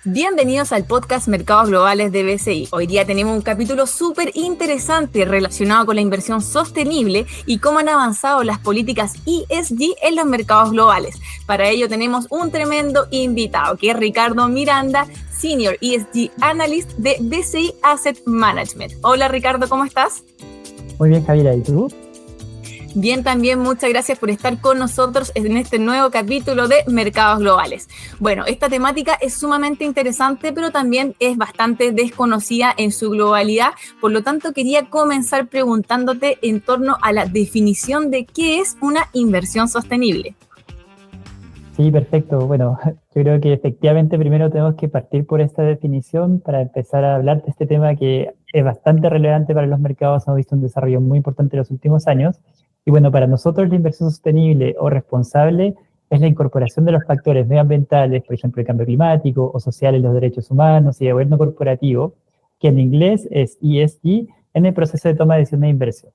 Bienvenidos al podcast Mercados Globales de BCI. Hoy día tenemos un capítulo súper interesante relacionado con la inversión sostenible y cómo han avanzado las políticas ESG en los mercados globales. Para ello tenemos un tremendo invitado, que es Ricardo Miranda, Senior ESG Analyst de BCI Asset Management. Hola Ricardo, ¿cómo estás? Muy bien, Javiera, ¿y tú? Bien, también muchas gracias por estar con nosotros en este nuevo capítulo de Mercados Globales. Bueno, esta temática es sumamente interesante, pero también es bastante desconocida en su globalidad. Por lo tanto, quería comenzar preguntándote en torno a la definición de qué es una inversión sostenible. Sí, perfecto. Bueno, yo creo que efectivamente primero tenemos que partir por esta definición para empezar a hablar de este tema que es bastante relevante para los mercados. Hemos visto un desarrollo muy importante en los últimos años. Y bueno, para nosotros la inversión sostenible o responsable es la incorporación de los factores medioambientales, por ejemplo, el cambio climático o sociales, los derechos humanos y el gobierno corporativo, que en inglés es ESG, en el proceso de toma de decisiones de inversión.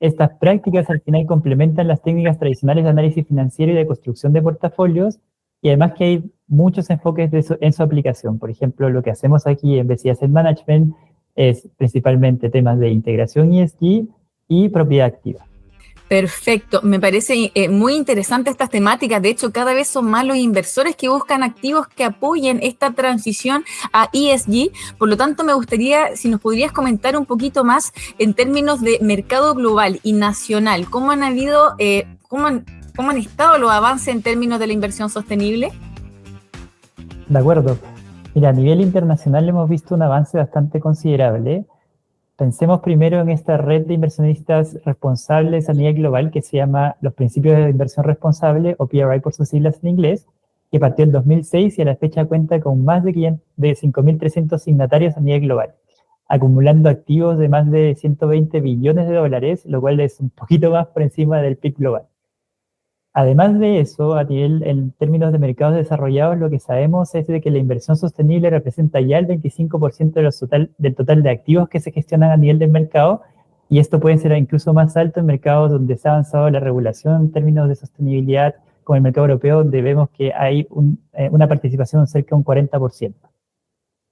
Estas prácticas al final complementan las técnicas tradicionales de análisis financiero y de construcción de portafolios, y además que hay muchos enfoques en su aplicación. Por ejemplo, lo que hacemos aquí en BCI Asset Management es principalmente temas de integración ESG y propiedad activa. Perfecto, me parece muy interesante estas temáticas. De hecho, cada vez son más los inversores que buscan activos que apoyen esta transición a ESG. Por lo tanto, me gustaría si nos podrías comentar un poquito más en términos de mercado global y nacional. ¿Cómo han habido, cómo han estado los avances en términos de la inversión sostenible? De acuerdo. Mira, a nivel internacional hemos visto un avance bastante considerable. Pensemos primero en esta red de inversionistas responsables a nivel global que se llama los Principios de Inversión Responsable, o PRI por sus siglas en inglés, que partió en 2006 y a la fecha cuenta con más de 5.300 signatarios a nivel global, acumulando activos de más de 120 billones de dólares, lo cual es un poquito más por encima del PIB global. Además de eso, a nivel, en términos de mercados desarrollados, lo que sabemos es de que la inversión sostenible representa ya el 25% del total de activos que se gestionan a nivel del mercado, y esto puede ser incluso más alto en mercados donde se ha avanzado la regulación en términos de sostenibilidad, como el mercado europeo, donde vemos que hay una participación cerca de un 40%.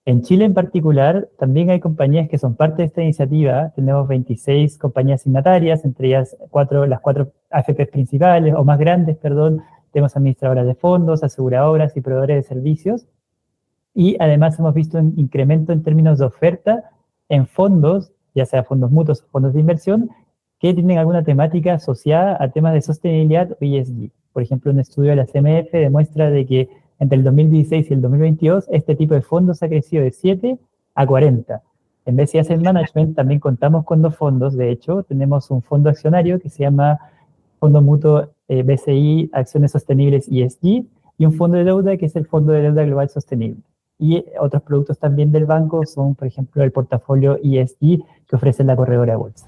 En Chile en particular, también hay compañías que son parte de esta iniciativa. Tenemos 26 compañías signatarias, entre ellas las cuatro AFPs principales, o más grandes, perdón. Tenemos administradoras de fondos, aseguradoras y proveedores de servicios. Y además hemos visto un incremento en términos de oferta en fondos, ya sea fondos mutuos o fondos de inversión, que tienen alguna temática asociada a temas de sostenibilidad o ESG. Por ejemplo, un estudio de la CMF demuestra de que entre el 2016 y el 2022, este tipo de fondos ha crecido de 7 a 40. En BCI Asset Management también contamos con dos fondos. De hecho, tenemos un fondo accionario que se llama Fondo Mutuo BCI Acciones Sostenibles ESG, y un fondo de deuda que es el Fondo de Deuda Global Sostenible. Y otros productos también del banco son, por ejemplo, el portafolio ESG que ofrece la corredora de bolsa.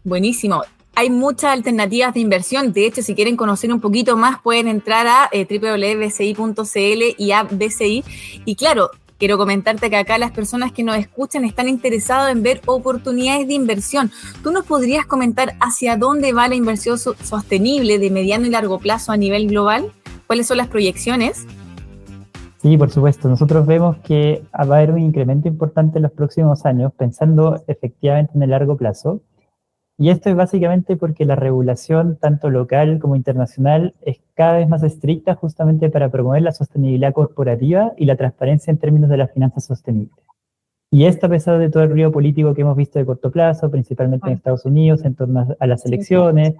Buenísimo. Hay muchas alternativas de inversión. De hecho, si quieren conocer un poquito más, pueden entrar a www.bci.cl y a BCI. Y claro, quiero comentarte que acá las personas que nos escuchan están interesadas en ver oportunidades de inversión. ¿Tú nos podrías comentar hacia dónde va la inversión sostenible de mediano y largo plazo a nivel global? ¿Cuáles son las proyecciones? Sí, por supuesto. Nosotros vemos que va a haber un incremento importante en los próximos años, pensando efectivamente en el largo plazo. Y esto es básicamente porque la regulación, tanto local como internacional, es cada vez más estricta justamente para promover la sostenibilidad corporativa y la transparencia en términos de las finanzas sostenibles. Y esto a pesar de todo el ruido político que hemos visto de corto plazo, principalmente en Estados Unidos, en torno a las elecciones,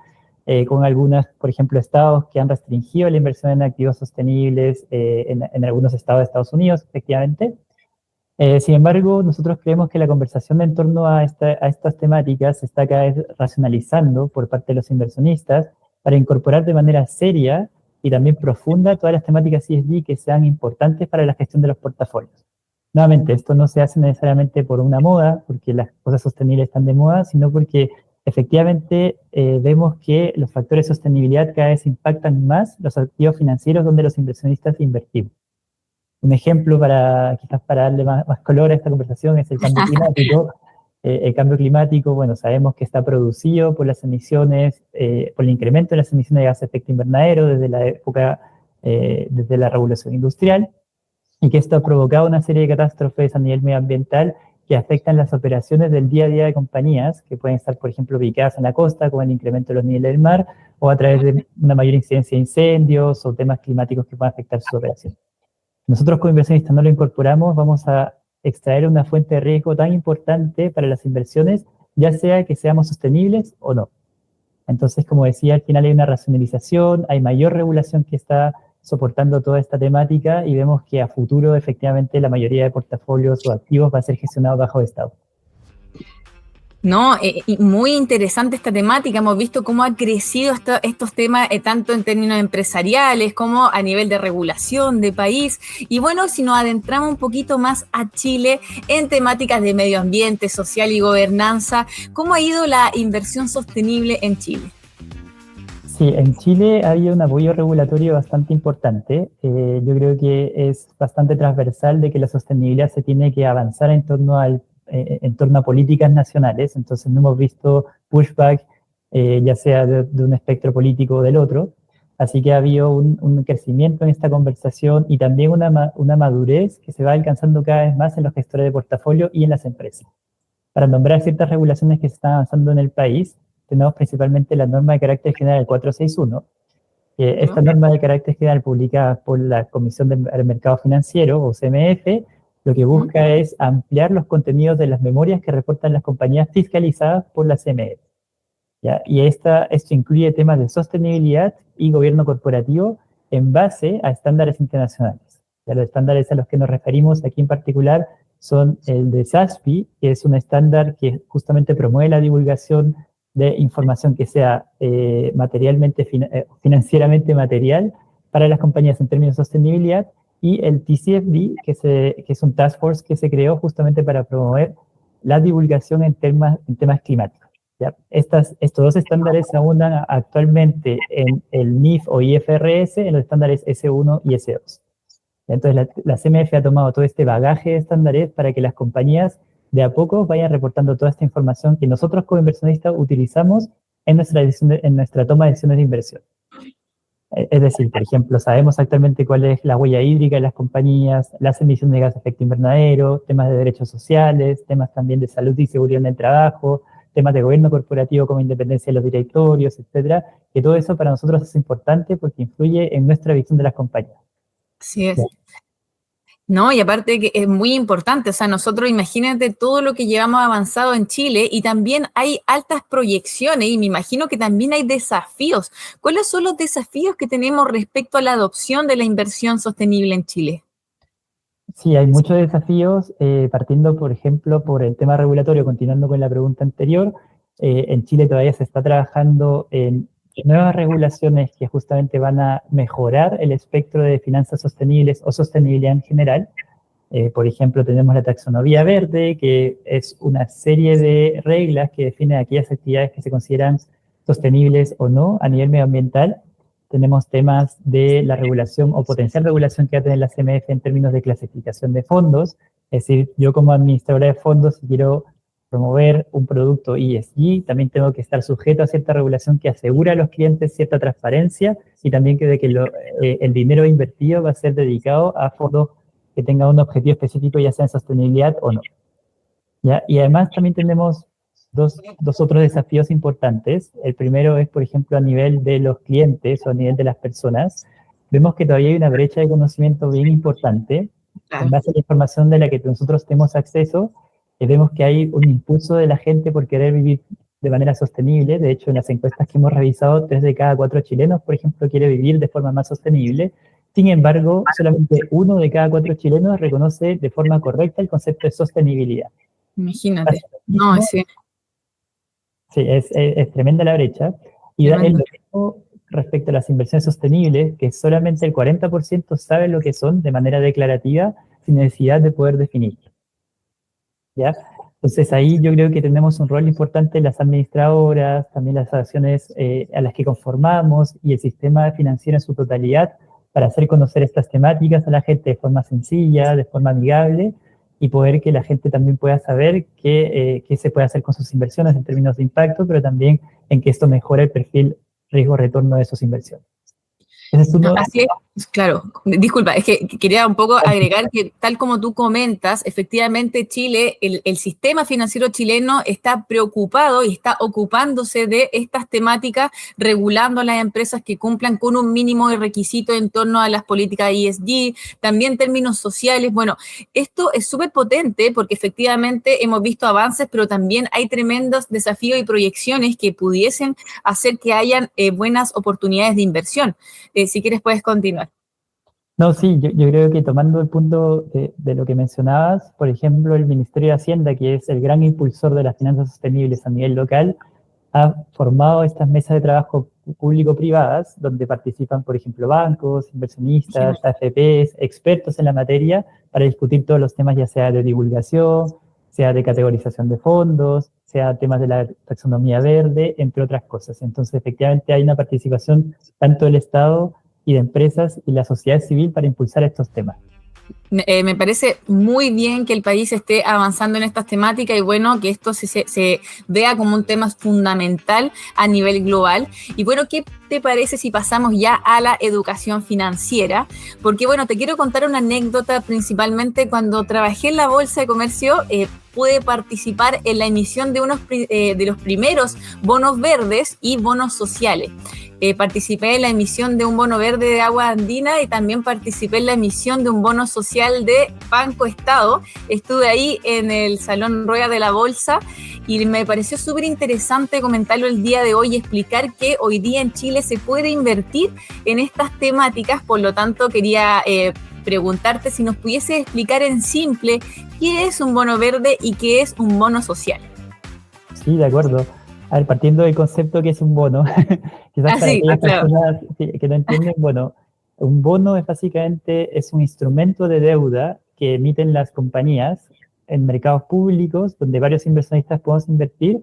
con algunos, por ejemplo, estados que han restringido la inversión en activos sostenibles, en algunos estados de Estados Unidos, efectivamente. Sin embargo, nosotros creemos que la conversación en torno a estas temáticas se está cada vez racionalizando por parte de los inversionistas para incorporar de manera seria y también profunda todas las temáticas ESG que sean importantes para la gestión de los portafolios. Nuevamente, esto no se hace necesariamente por una moda, porque las cosas sostenibles están de moda, sino porque efectivamente vemos que los factores de sostenibilidad cada vez impactan más los activos financieros donde los inversionistas invertimos. Un ejemplo quizás para darle más color a esta conversación es el cambio climático. El cambio climático, bueno, sabemos que está producido por las emisiones, por el incremento de las emisiones de gases de efecto invernadero desde la revolución industrial. y que esto ha provocado una serie de catástrofes a nivel medioambiental que afectan las operaciones del día a día de compañías, que pueden estar, por ejemplo, ubicadas en la costa, como el incremento de los niveles del mar, o a través de una mayor incidencia de incendios o temas climáticos que puedan afectar su operación. Nosotros como inversionistas no lo incorporamos, vamos a extraer una fuente de riesgo tan importante para las inversiones, ya sea que seamos sostenibles o no. Entonces, como decía, al final hay una racionalización, hay mayor regulación que está soportando toda esta temática y vemos que a futuro efectivamente la mayoría de portafolios o activos va a ser gestionado bajo Estado. No, muy interesante esta temática. Hemos visto cómo ha crecido estos temas, tanto en términos empresariales como a nivel de regulación de país. Y bueno, si nos adentramos un poquito más a Chile en temáticas de medio ambiente, social y gobernanza, ¿cómo ha ido la inversión sostenible en Chile? Sí, en Chile había un apoyo regulatorio bastante importante. Yo creo que es bastante transversal de que la sostenibilidad se tiene que avanzar en torno a políticas nacionales. Entonces no hemos visto pushback, ya sea de un espectro político o del otro. Así que ha habido un crecimiento en esta conversación y también una madurez que se va alcanzando cada vez más en los gestores de portafolio y en las empresas. Para nombrar ciertas regulaciones que se están avanzando en el país, tenemos principalmente la norma de carácter general 461. Esta norma de carácter general publicada por la Comisión del Mercado Financiero, o CMF, lo que busca es ampliar los contenidos de las memorias que reportan las compañías fiscalizadas por la CMF. ¿Ya? Y esto incluye temas de sostenibilidad y gobierno corporativo en base a estándares internacionales. ¿Ya? Los estándares a los que nos referimos aquí en particular son el de SASB, que es un estándar que justamente promueve la divulgación de información que sea financieramente material para las compañías en términos de sostenibilidad, y el TCFD, que es un task force que se creó justamente para promover la divulgación en temas climáticos. ¿Ya? Estos dos estándares se aunan actualmente en el NIF o IFRS, en los estándares S1 y S2. Entonces la CMF ha tomado todo este bagaje de estándares para que las compañías de a poco vayan reportando toda esta información que nosotros como inversionistas utilizamos en nuestra toma de decisiones de inversión. Es decir, por ejemplo, sabemos actualmente cuál es la huella hídrica de las compañías, las emisiones de gases de efecto invernadero, temas de derechos sociales, temas también de salud y seguridad en el trabajo, temas de gobierno corporativo como independencia de los directorios, etcétera, que todo eso para nosotros es importante porque influye en nuestra visión de las compañías. Así es. No, y aparte que es muy importante, o sea, nosotros imagínate todo lo que llevamos avanzado en Chile y también hay altas proyecciones y me imagino que también hay desafíos. ¿Cuáles son los desafíos que tenemos respecto a la adopción de la inversión sostenible en Chile? Sí, hay muchos desafíos, partiendo, por ejemplo, por el tema regulatorio, continuando con la pregunta anterior. En Chile todavía se está trabajando en nuevas regulaciones que justamente van a mejorar el espectro de finanzas sostenibles o sostenibilidad en general. Por ejemplo, tenemos la taxonomía verde, que es una serie de reglas que definen aquellas actividades que se consideran sostenibles o no a nivel medioambiental. Tenemos temas de la regulación o potencial regulación que va a tener la CMF en términos de clasificación de fondos. Es decir, yo como administradora de fondos, si quiero promover un producto ESG, también tengo que estar sujeto a cierta regulación que asegura a los clientes cierta transparencia y también que el dinero invertido va a ser dedicado a fondos que tengan un objetivo específico, ya sea en sostenibilidad o no. ¿Ya? Y además también tenemos dos otros desafíos importantes. El primero es, por ejemplo, a nivel de los clientes o a nivel de las personas. Vemos que todavía hay una brecha de conocimiento bien importante. En base a la información de la que nosotros tenemos acceso, vemos que hay un impulso de la gente por querer vivir de manera sostenible. De hecho, en las encuestas que hemos revisado, 3 de cada 4 chilenos, por ejemplo, quiere vivir de forma más sostenible. Sin embargo, solamente 1 de cada 4 chilenos reconoce de forma correcta el concepto de sostenibilidad. Imagínate. No, sí. Sí, es tremenda la brecha. Y es lo mismo respecto a las inversiones sostenibles, que solamente el 40% sabe lo que son de manera declarativa, sin necesidad de poder definirlo. ¿Ya? Entonces ahí yo creo que tenemos un rol importante las administradoras, también las asociaciones a las que conformamos y el sistema financiero en su totalidad para hacer conocer estas temáticas a la gente de forma sencilla, de forma amigable, y poder que la gente también pueda saber qué se puede hacer con sus inversiones en términos de impacto, pero también en que esto mejore el perfil riesgo-retorno de sus inversiones. Ese es uno. Así es, claro. Disculpa, es que quería un poco agregar que, tal como tú comentas, efectivamente Chile, el sistema financiero chileno está preocupado y está ocupándose de estas temáticas, regulando a las empresas que cumplan con un mínimo de requisitos en torno a las políticas ESG, también términos sociales. Bueno, esto es súper potente porque efectivamente hemos visto avances, pero también hay tremendos desafíos y proyecciones que pudiesen hacer que hayan buenas oportunidades de inversión. Si quieres puedes continuar. No, sí, yo creo que tomando el punto de lo que mencionabas, por ejemplo, el Ministerio de Hacienda, que es el gran impulsor de las finanzas sostenibles a nivel local, ha formado estas mesas de trabajo público-privadas, donde participan, por ejemplo, bancos, inversionistas, AFPs, expertos en la materia, para discutir todos los temas, ya sea de divulgación, sea de categorización de fondos, sea temas de la taxonomía verde, entre otras cosas. Entonces, efectivamente, hay una participación tanto del Estado y de empresas y la sociedad civil para impulsar estos temas. Me parece muy bien que el país esté avanzando en estas temáticas y bueno, que esto se vea como un tema fundamental a nivel global. Y bueno, ¿qué te parece si pasamos ya a la educación financiera? Porque bueno, te quiero contar una anécdota. Principalmente cuando trabajé en la Bolsa de Comercio, pude participar en la emisión de los primeros bonos verdes y bonos sociales. Participé en la emisión de un bono verde de Agua Andina y también participé en la emisión de un bono social de Banco Estado. Estuve ahí en el Salón Rueda de la Bolsa y me pareció súper interesante comentarlo el día de hoy y explicar que hoy día en Chile se puede invertir en estas temáticas. Por lo tanto, quería preguntarte si nos pudieses explicar en simple qué es un bono verde y qué es un bono social. Sí, de acuerdo. A ver, partiendo del concepto que es un bono, quizás para aquellas personas que no entienden, bueno, un bono es básicamente un instrumento de deuda que emiten las compañías en mercados públicos donde varios inversionistas podemos invertir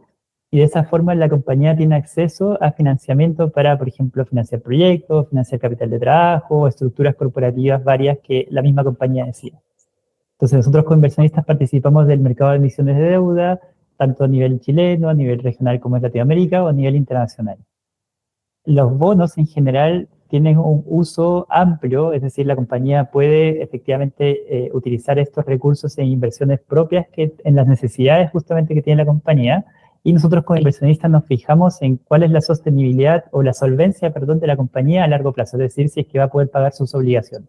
y de esa forma la compañía tiene acceso a financiamiento para, por ejemplo, financiar proyectos, financiar capital de trabajo, estructuras corporativas varias que la misma compañía decide. Entonces nosotros como inversionistas participamos del mercado de emisiones de deuda, tanto a nivel chileno, a nivel regional como en Latinoamérica o a nivel internacional. Los bonos en general tienen un uso amplio, es decir, la compañía puede efectivamente utilizar estos recursos en inversiones propias en las necesidades justamente que tiene la compañía, y nosotros como inversionistas nos fijamos en cuál es la sostenibilidad o la solvencia, perdón, de la compañía a largo plazo, es decir, si es que va a poder pagar sus obligaciones.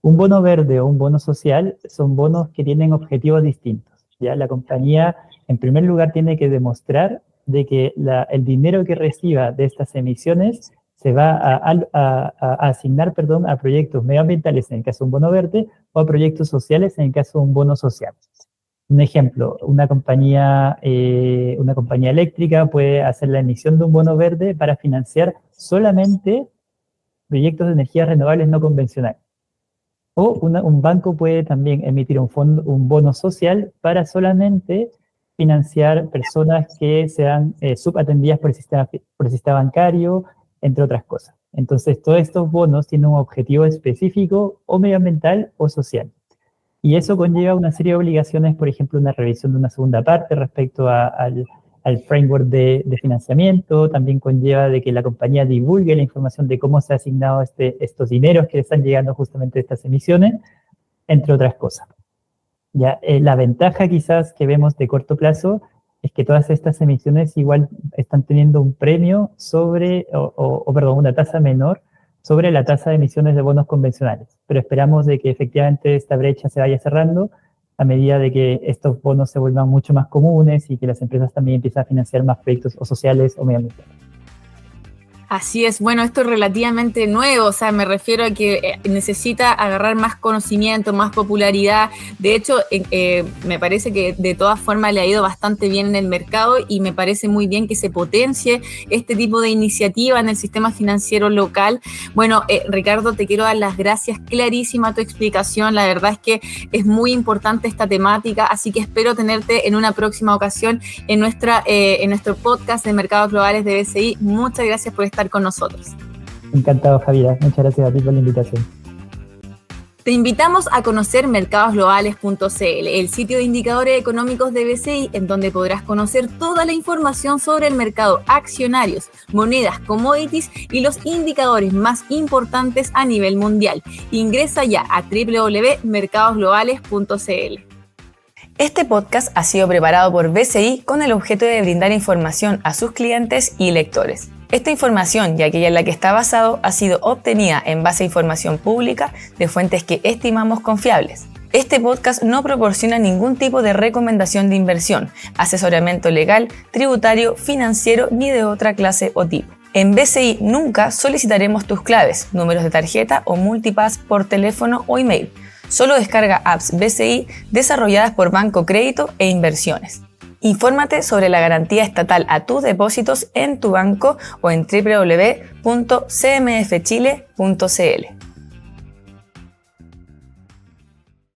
Un bono verde o un bono social son bonos que tienen objetivos distintos. ¿Ya? La compañía, en primer lugar, tiene que demostrar de que el dinero que reciba de estas emisiones se va a asignar, a proyectos medioambientales en el caso de un bono verde o a proyectos sociales en el caso de un bono social. Un ejemplo, una compañía eléctrica puede hacer la emisión de un bono verde para financiar solamente proyectos de energías renovables no convencionales. O un banco puede también emitir un bono social para solamente financiar personas que sean subatendidas por el sistema bancario, entre otras cosas. Entonces, todos estos bonos tienen un objetivo específico o medioambiental o social. Y eso conlleva una serie de obligaciones, por ejemplo, una revisión de una segunda parte respecto al framework de financiamiento. También conlleva de que la compañía divulgue la información de cómo se ha asignado estos dineros que le están llegando justamente de estas emisiones, entre otras cosas. Ya, la ventaja quizás que vemos de corto plazo es que todas estas emisiones igual están teniendo un premio sobre, una tasa menor sobre la tasa de emisiones de bonos convencionales. Pero esperamos de que efectivamente esta brecha se vaya cerrando a medida de que estos bonos se vuelvan mucho más comunes y que las empresas también empiezan a financiar más proyectos o sociales o medioambientales. Así es, bueno, esto es relativamente nuevo, o sea, me refiero a que necesita agarrar más conocimiento, más popularidad. De hecho, me parece que de todas formas le ha ido bastante bien en el mercado y me parece muy bien que se potencie este tipo de iniciativa en el sistema financiero local. Bueno, Ricardo, te quiero dar las gracias, clarísima tu explicación, la verdad es que es muy importante esta temática, así que espero tenerte en una próxima ocasión en nuestro podcast de Mercados Globales de BCI. Muchas gracias por estar con nosotros. Encantado, Javiera. Muchas gracias a ti por la invitación. Te invitamos a conocer mercadosglobales.cl, el sitio de indicadores económicos de BCI, en donde podrás conocer toda la información sobre el mercado, accionarios, monedas, commodities y los indicadores más importantes a nivel mundial. Ingresa ya a www.mercadosglobales.cl. Este podcast ha sido preparado por BCI con el objeto de brindar información a sus clientes y lectores. Esta información y aquella en la que está basado ha sido obtenida en base a información pública de fuentes que estimamos confiables. Este podcast no proporciona ningún tipo de recomendación de inversión, asesoramiento legal, tributario, financiero ni de otra clase o tipo. En BCI nunca solicitaremos tus claves, números de tarjeta o multipass por teléfono o email. Solo descarga apps BCI desarrolladas por Banco Crédito e Inversiones. Infórmate sobre la garantía estatal a tus depósitos en tu banco o en www.cmfchile.cl.